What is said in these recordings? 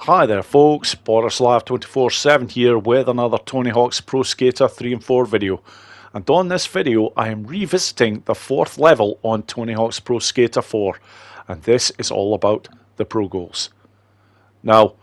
Hi there folks, Borislav247 here with another Tony Hawk's Pro Skater 3 and 4 video. And on this video I am revisiting the 4th level on Tony Hawk's Pro Skater 4. And this is all about the Pro Goals. Now,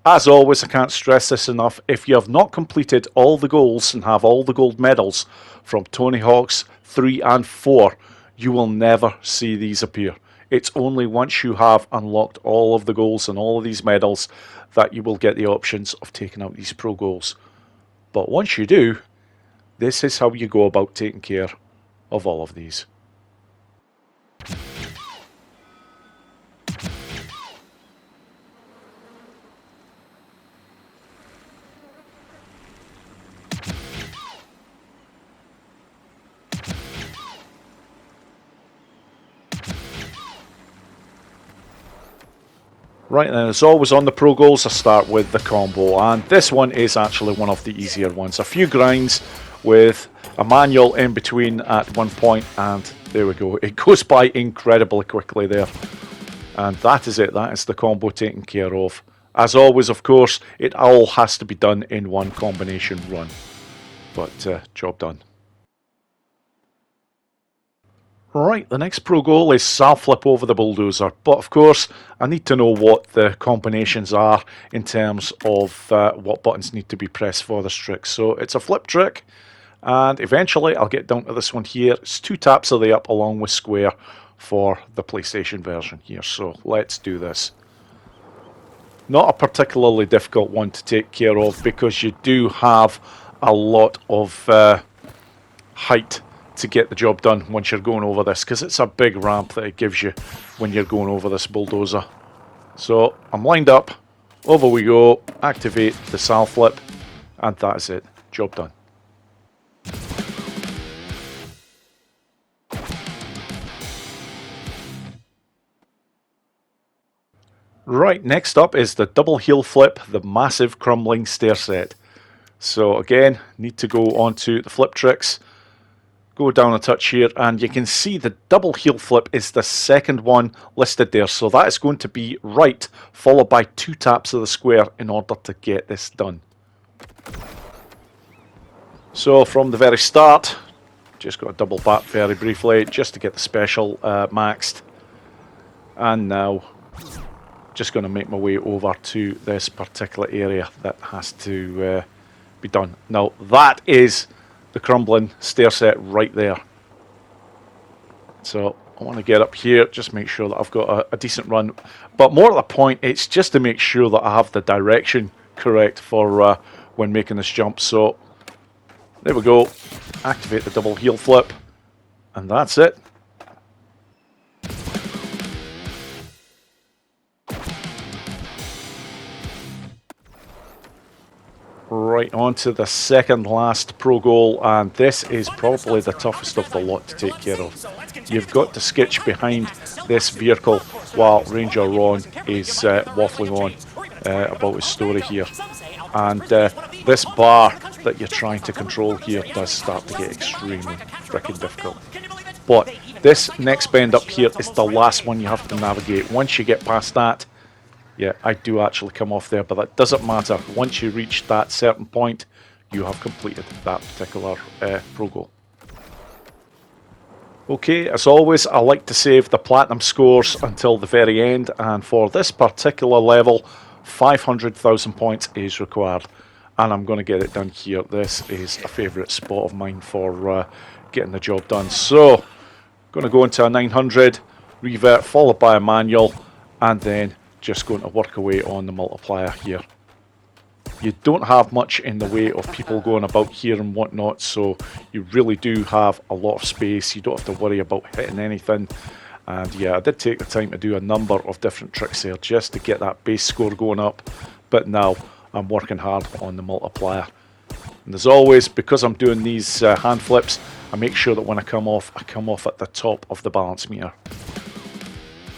as always, I can't stress this enough, if you have not completed all the goals and have all the gold medals from Tony Hawk's 3 and 4, you will never see these appear. It's only once you have unlocked all of the goals and all of these medals that you will get the options of taking out these Pro Goals. But once you do, this is how you go about taking care of all of these. Right then, as always on the Pro Goals, I start with the combo, and this one is actually one of the easier ones. A few grinds with a manual in between at one point, and there we go. It goes by incredibly quickly there. And that is it, that is the combo taken care of. As always, of course, it all has to be done in one combination run. But job done. Right, the next Pro Goal is Heelflip over the Bulldozer, but of course I need to know what the combinations are in terms of what buttons need to be pressed for this trick. So it's a flip trick, and eventually I'll get down to this one here. It's 2 taps of the up along with square for the PlayStation version here, so let's do this. Not a particularly difficult one to take care of because you do have a lot of height to get the job done once you're going over this, because it's a big ramp that it gives you when you're going over this bulldozer. So I'm lined up, over we go, activate the Heelflip, and that's it, job done. Right, next up is the double Heelflip, the massive crumbling Stairset. So again, need to go on to the flip tricks. Go down a touch here, and you can see the double Heelflip is the second one listed there. So that is going to be right, followed by 2 taps of the square in order to get this done. So from the very start, just got a double bat very briefly, just to get the special maxed. And now, just going to make my way over to this particular area that has to be done. Now that is the crumbling Stairset right there. So I want to get up here, just make sure that I've got a decent run. But more to the point, it's just to make sure that I have the direction correct for when making this jump. So there we go. Activate the double Heelflip, and that's it. Right, on to the second last Pro Goal, and this is probably the toughest of the lot to take care of. You've got to skitch behind this vehicle while Ranger Ron is waffling on about his story here. And this bar that you're trying to control here does start to get extremely freaking difficult. But this next bend up here is the last one you have to navigate. Once you get past that, yeah, I do actually come off there, but that doesn't matter. Once you reach that certain point, you have completed that particular Pro Goal. Okay, as always, I like to save the platinum scores until the very end, and for this particular level, 500,000 points is required. And I'm going to get it done here. This is a favourite spot of mine for getting the job done. So, going to go into a 900, revert, followed by a manual, and then just going to work away on the multiplier here. You don't have much in the way of people going about here and whatnot, so you really do have a lot of space. You don't have to worry about hitting anything. And yeah, I did take the time to do a number of different tricks there just to get that base score going up, but now I'm working hard on the multiplier. And as always, because I'm doing these hand flips, I make sure that when I come off at the top of the balance meter.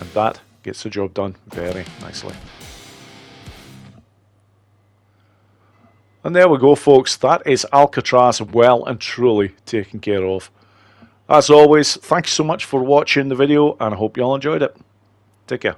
And that gets the job done very nicely. And there we go folks, that is Alcatraz well and truly taken care of. As always, thank you so much for watching the video, and I hope you all enjoyed it. Take care.